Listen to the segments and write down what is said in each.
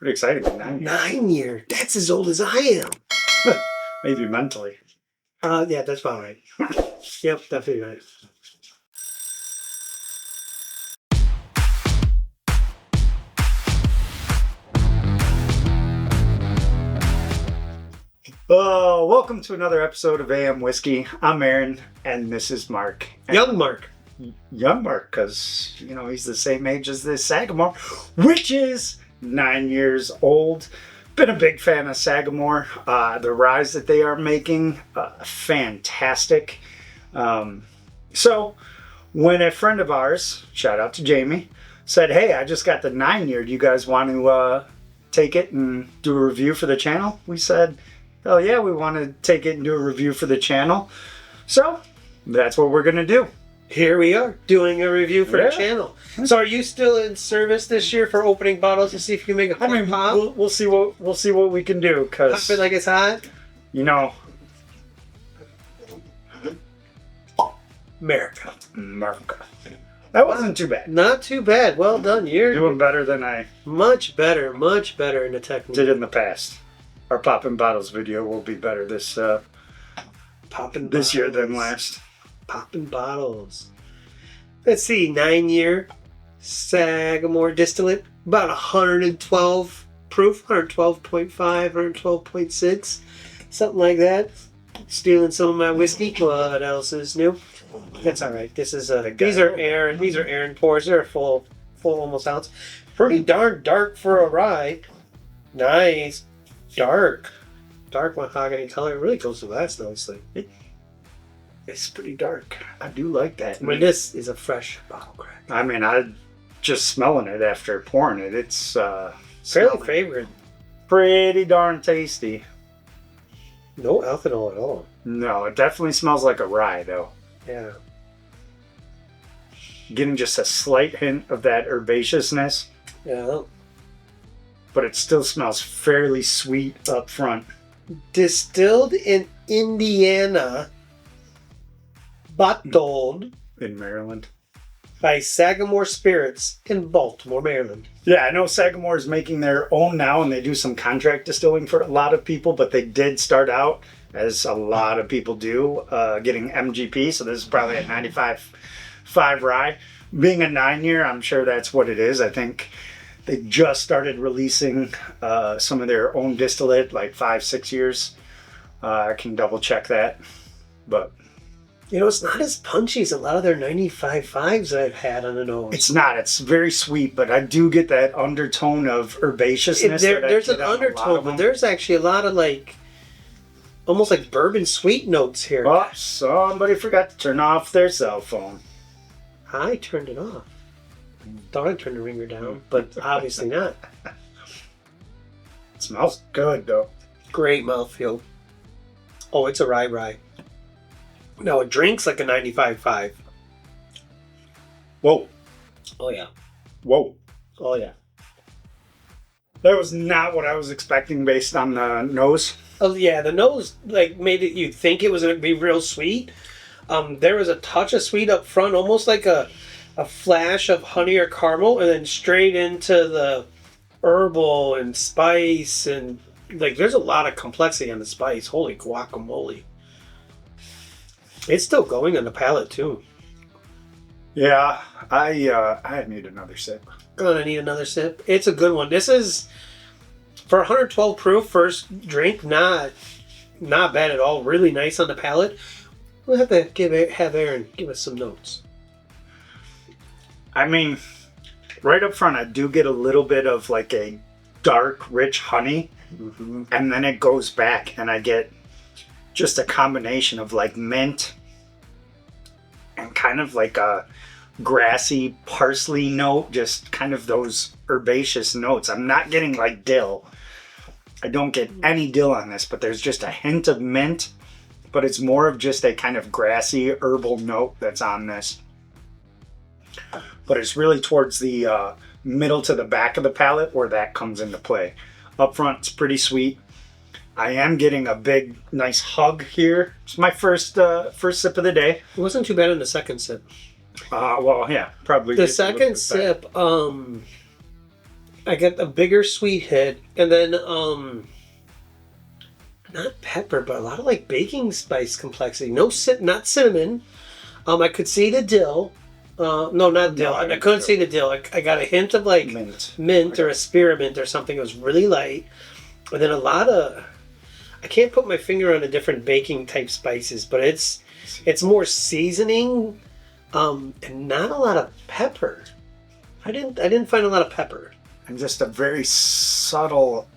Pretty exciting. 9 years. 9 year. That's as old as I am. Maybe mentally. Yeah, that's about right. Yep, definitely right. Welcome to another episode of AM Whiskey. I'm Aaron, and this is Mark. Young Mark. Young Mark, because, he's the same age as this Sagamore, which is 9 years old. Been a big fan of Sagamore. The ryes that they are making, fantastic. So, when a friend of ours, shout out to Jamie, said, hey, I just got the 9 year. Do you guys want to take it and do a review for the channel? We said, oh yeah, we want to take it and do a review for the channel. So, that's what we're going to do. Here we are, doing a review for the channel. So are you still in service this year for opening bottles to see if you can make a pop? We'll see what we can do, because pop it like it's hot? America. That wasn't too bad. Not too bad. Well done. You're doing better than I much better in the technique. Did in the past. Our popping bottles video will be better this year than last. Popping bottles. Let's see, 9 year Sagamore distillate, about 112 proof, 112.5, 112.6, something like that. Stealing some of my whiskey. What else is new? That's all right. This is these are Aaron pours. They're full almost ounce. Pretty darn dark for a rye. Nice, dark mahogany color. It really goes to glass nicely. It's pretty dark. I do like that. I mean, this is a fresh bottle crack. I mean, I just smelling it after pouring it. It's fairly fragrant. Pretty darn tasty. No ethanol at all. No, it definitely smells like a rye, though. Yeah. Getting just a slight hint of that herbaceousness. Yeah. But it still smells fairly sweet up front. Distilled in Indiana. Bottled in Maryland by Sagamore Spirits in Baltimore, Maryland. Yeah, I know Sagamore is making their own now, and they do some contract distilling for a lot of people, but they did start out, as a lot of people do, getting MGP, so this is probably a 95.5 rye. Being a 9 year, I'm sure that's what it is. I think they just started releasing some of their own distillate, like 5-6 years. I can double check that, but it's not as punchy as a lot of their 95.5s that I've had on the nose. It's not. It's very sweet, but I do get that undertone of herbaceousness. There's an undertone, but there's actually a lot of almost like bourbon sweet notes here. Oh, somebody forgot to turn off their cell phone. I turned it off. Thought I turned the ringer down, but obviously not. It smells good, though. Great mouthfeel. Oh, it's a rye. No, it drinks like a 95.5. Whoa. Oh, yeah. Whoa. Oh, yeah. That was not what I was expecting based on the nose. Oh, yeah. The nose made it, you'd think it was going to be real sweet. There was a touch of sweet up front, almost like a flash of honey or caramel, and then straight into the herbal and spice. And, there's a lot of complexity on the spice. Holy guacamole. It's still going on the palate, too. Yeah, I need another sip. Gonna need another sip. It's a good one. This is, for 112 proof, first drink, not bad at all. Really nice on the palate. We'll have to have Aaron give us some notes. I mean, right up front, I do get a little bit of a dark, rich honey. Mm-hmm. And then it goes back, and I get just a combination of mint and kind of a grassy parsley note, just kind of those herbaceous notes. I'm not getting dill. I don't get any dill on this, but there's just a hint of mint, but it's more of just a kind of grassy herbal note that's on this. But it's really towards the middle to the back of the palate where that comes into play. Up front, it's pretty sweet. I am getting a big, nice hug here. It's my first sip of the day. It wasn't too bad in the second sip. Well, yeah, probably. The second sip, I get a bigger sweet hit, and then not pepper, but a lot of like baking spice complexity. No, not cinnamon. I could see the dill. No, not dill. I couldn't see the dill. I got a hint of like mint or a spearmint or something. It was really light, and then a lot of. I can't put my finger on the different baking type spices, but it's more seasoning, and not a lot of pepper. I didn't find a lot of pepper. And just a very subtle.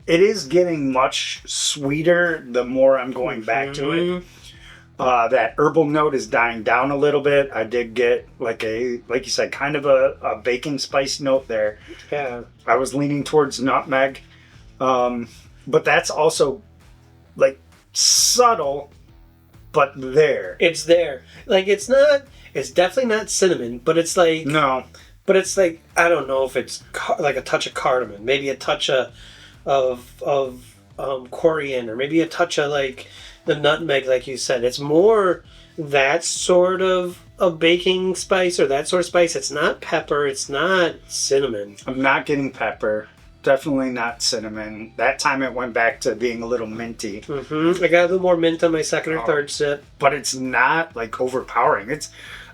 It is getting much sweeter the more I'm going back to it. That herbal note is dying down a little bit. I did get like you said, kind of a baking spice note there. Yeah. I was leaning towards nutmeg. But that's also like subtle, but there. It's there. Like it's definitely not cinnamon, but it's like no. But it's like I don't know if it's like a touch of cardamom, maybe a touch of coriander, maybe a touch of like the nutmeg, like you said. It's more that sort of a baking spice or that sort of spice. It's not pepper. It's not cinnamon. I'm not getting pepper. Definitely not cinnamon. That time it went back to being a little minty. I got a little more mint on my second or third sip. But it's not like overpowering.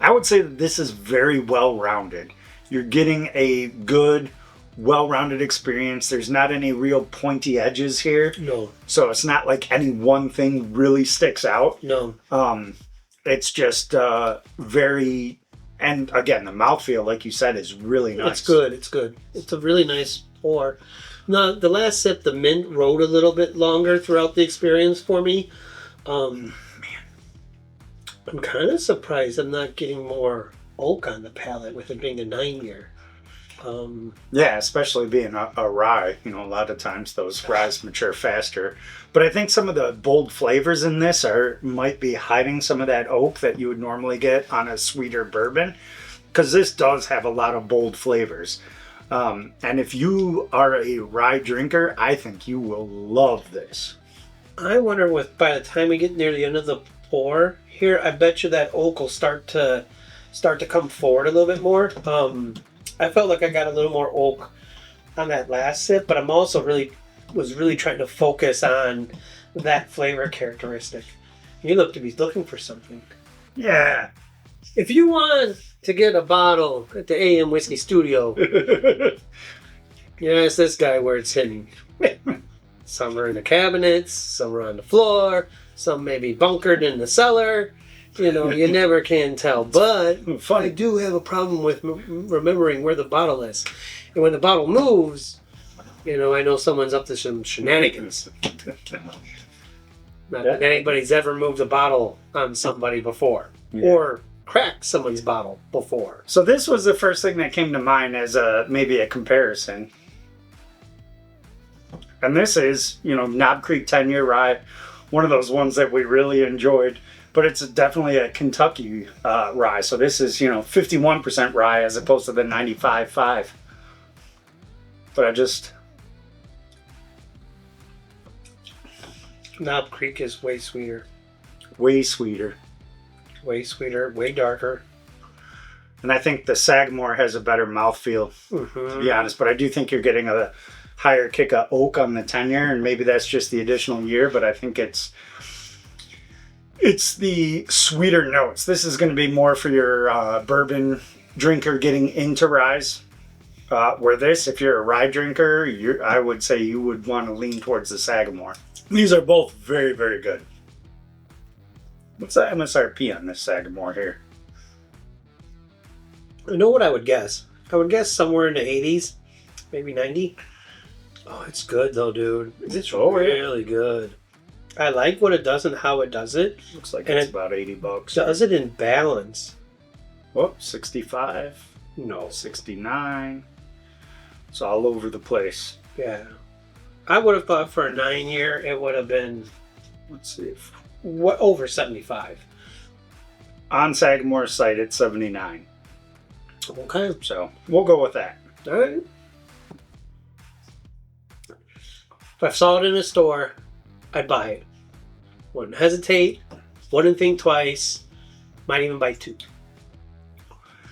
I would say that this is very well-rounded. You're getting a good, well-rounded experience. There's not any real pointy edges here. No. So it's not like any one thing really sticks out. No. It's just very... And again, the mouthfeel, like you said, is really nice. It's good. It's good. It's a really nice pour. Now, the last sip, the mint rode a little bit longer throughout the experience for me. Man, I'm kind of surprised I'm not getting more oak on the palate with it being a 9-year. Yeah, especially being a rye. You know, a lot of times those ryes mature faster. But I think some of the bold flavors in this might be hiding some of that oak that you would normally get on a sweeter bourbon. Because this does have a lot of bold flavors. And if you are a rye drinker, I think you will love this. I wonder by the time we get near the end of the pour here, I bet you that oak will start to come forward a little bit more. I felt like I got a little more oak on that last sip, but I'm also was really trying to focus on that flavor characteristic. You look to be looking for something. Yeah. If you want to get a bottle at the AM Whiskey Studio, it's this guy where it's hidden. Some are in the cabinets, some are on the floor, some may be bunkered in the cellar. You never can tell. But I do have a problem with remembering where the bottle is. And when the bottle moves, I know someone's up to some shenanigans. Not that anybody's ever moved a bottle on somebody before. Yeah. Or cracked someone's bottle before. So this was the first thing that came to mind as maybe a comparison. And this is, Knob Creek 10-year rye. One of those ones that we really enjoyed. But it's definitely a Kentucky rye. So this is, 51% rye as opposed to the 95.5. But Knob Creek is way sweeter. Way sweeter. Way sweeter, way darker. And I think the Sagamore has a better mouthfeel, to be honest. But I do think you're getting a higher kick of oak on the 10-year. And maybe that's just the additional year. But I think it's the sweeter notes. This is going to be more for your bourbon drinker getting into ryes. Where this, if you're a rye drinker, I would say you would want to lean towards the Sagamore. These are both very, very good. What's the MSRP on this Sagamore here? I know what I would guess. I would guess somewhere in the 80s, maybe 90. Oh, it's good though, dude. It's really good. I like what it does and how it does it. Looks like it's about $80. Does it in balance. Whoop, 65. No. 69. It's all over the place. Yeah. I would have thought for a 9-year it would have been, let's see, over 75. On Sagamore's site, it's 79. Okay. So we'll go with that. All right. If I saw it in a store, I'd buy it. Wouldn't hesitate. Wouldn't think twice. Might even buy 2.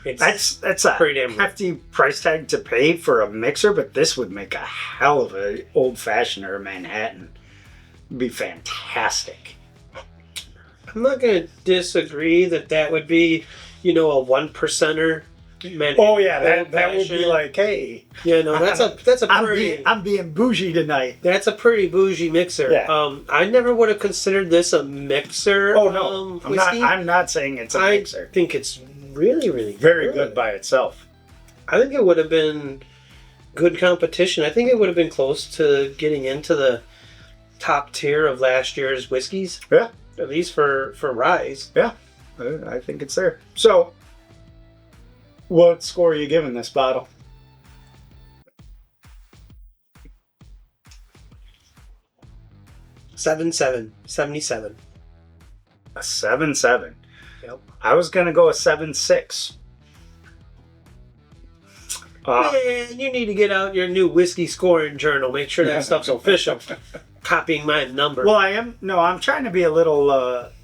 That's a pretty damn good. hefty price tag to pay for a mixer, but this would make a hell of a old fashioned or a Manhattan. It'd be fantastic. I'm not going to disagree that would be, a 1%er. Oh yeah, that would be like, hey, that's a pretty. I'm being bougie tonight. That's a pretty bougie mixer. Yeah. I never would have considered this a mixer. Oh no, whiskey. I'm not saying it's a mixer. I think it's really, really very good by itself. I think it would have been good competition. I think it would have been close to getting into the top tier of last year's whiskeys. Yeah, at least for Rise. Yeah, I think it's there. So, what score are you giving this bottle? 77. A 7.7. Yep. I was gonna go a 7.6. Man, you need to get out your new whiskey scoring journal. Make sure that stuff's official. Copying my number. Well, I am. No, I'm trying to be a little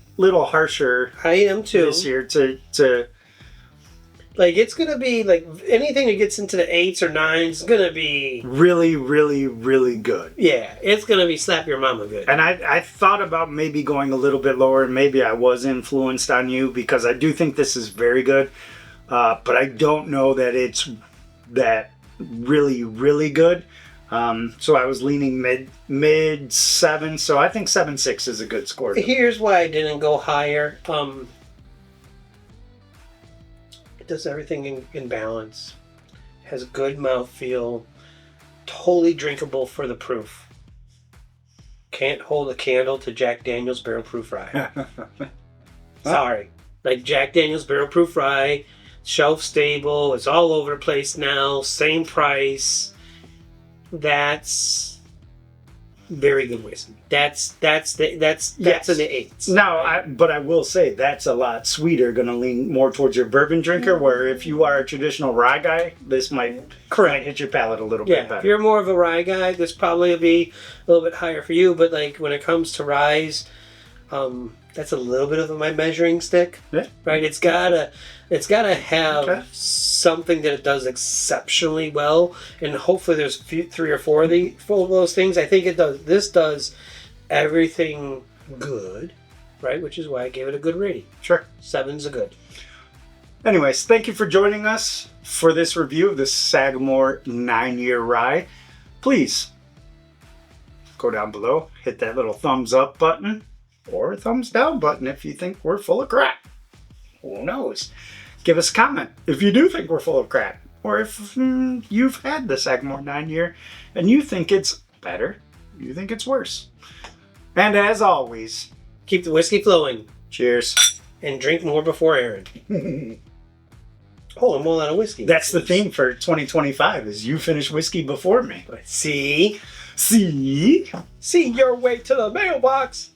harsher. I am too. This year to. Like, it's going to be, like, anything that gets into the 8s or 9s is going to be... really, really, really good. Yeah, it's going to be slap your mama good. And I thought about maybe going a little bit lower, and maybe I was influenced on you, because I do think this is very good. But I don't know that it's that really, really good. So I was leaning mid 7, so I think 7.6 is a good score. Here's why I didn't go higher. It does everything in balance. Has good mouthfeel. Totally drinkable for the proof. Can't hold a candle to Jack Daniel's Barrel Proof Rye. Sorry. Like Jack Daniel's Barrel Proof Rye, shelf stable, it's all over the place now, same price. That's very good whiskey. That's in the 8s. Now, but I will say that's a lot sweeter, going to lean more towards your bourbon drinker, where if you are a traditional rye guy, this might hit your palate a little bit better. If you're more of a rye guy, this probably will be a little bit higher for you, but like when it comes to ryes, that's a little bit of my measuring stick. Yeah. Right? It's gotta have something that it does exceptionally well, and hopefully there's 3 or 4 of those things. I think it does. This does everything good, right? Which is why I gave it a good rating. Sure. 7's a good. Anyways, thank you for joining us for this review of the Sagamore 9-year rye. Please go down below, hit that little thumbs up button or thumbs down button if you think we're full of crap. Who knows? Give us a comment if you do think we're full of crap, or if you've had the Sagamore 9-year and you think it's better, you think it's worse. And as always, keep the whiskey flowing. Cheers. And drink more before Aaron. I'm all out of whiskey. That's the theme for 2025, is you finish whiskey before me. See your way to the mailbox.